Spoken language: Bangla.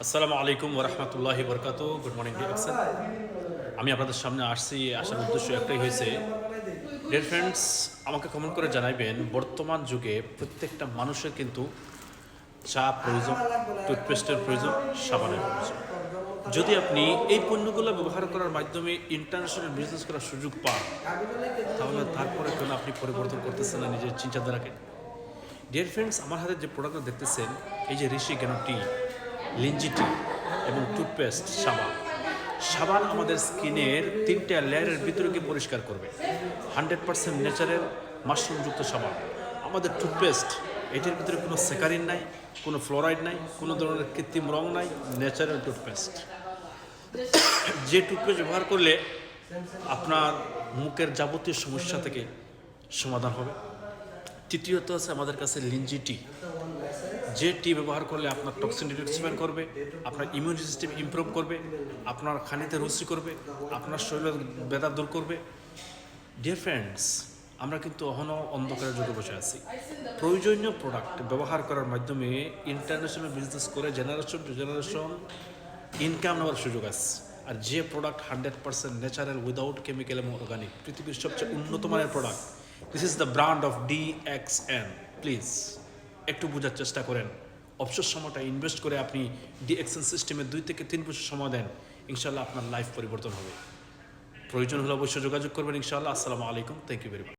আসসালামু আলাইকুম ওরহমতুল্লাহি বরকাত। Good morning deer. আমি আপনাদের সামনে আসছি, আসার উদ্দেশ্য একটাই হয়েছে, ডিয়ার ফ্রেন্ডস, আমাকে কমেন্ট করে জানাইবেন বর্তমান যুগে প্রত্যেকটা মানুষের কিন্তু চা প্রয়োজন, টুথপেস্টের প্রয়োজন, সাবানের প্রয়োজন। যদি আপনি এই পণ্যগুলো ব্যবহার করার মাধ্যমে ইন্টারন্যাশনাল বিজনেস করার সুযোগ পান, তাহলে তারপরে কেন আপনি পরিবর্তন করতেছেন না নিজের চিন্তাধারাকে? ডিয়ার ফ্রেন্ডস, আমার হাতে যে প্রোডাক্টটা দেখতেছেন, এই যে ঋষি কেন টি, লিঞ্জি টি এবং টুথপেস্ট সাবান। সাবান আমাদের স্কিনের তিনটা লেয়ারের ভিতরকে পরিষ্কার করবে। 100% ন্যাচারাল মাশরুমযুক্ত সাবান। আমাদের টুথপেস্ট, এটির ভিতরে কোনো স্যাকারিন নাই, কোনো ফ্লোরাইড নাই, কোনো ধরনের কৃত্রিম রং নাই, ন্যাচারাল টুথপেস্ট। যে টুথপেস্ট ব্যবহার করলে আপনার মুখের যাবতীয় সমস্যা থেকে সমাধান হবে। তৃতীয়ত আছে আমাদের কাছে লিঞ্জি টি। যে টি ব্যবহার করলে আপনার টক্সিন ডিটক্সিফাই করবে, আপনার ইমিউন সিস্টেম ইমপ্রুভ করবে, আপনার খানিতে রুচি করবে, আপনার শরীরের ব্যথা দূর করবে। ডিয়ার ফ্রেন্ডস, আমরা কিন্তু এখনও অন্ধকারের যুগে বসে আছি। প্রয়োজনীয় প্রোডাক্ট ব্যবহার করার মাধ্যমে ইন্টারন্যাশনাল বিজনেস করে জেনারেশন টু জেনারেশন ইনকাম নেওয়ার সুযোগ আছে। আর যে প্রোডাক্ট 100% ন্যাচারাল, উইদাউট কেমিক্যাল এবং অর্গানিক, পৃথিবীর সবচেয়ে উন্নত মানের product. This is the brand of DXN। Please একটু বোঝার চেষ্টা করেন। অবসর সময়টা ইনভেস্ট করে আপনি DXN সিস্টেমে 2 থেকে 3 বছর সময় দেন, ইনশাল্লাহ আপনার লাইফ পরিবর্তন হবে। প্রয়োজন হলে অবশ্যই যোগাযোগ করবেন ইনশাআল্লাহ। আসসালামু আলাইকুম, থ্যাংক ইউ ভেরি মাচ।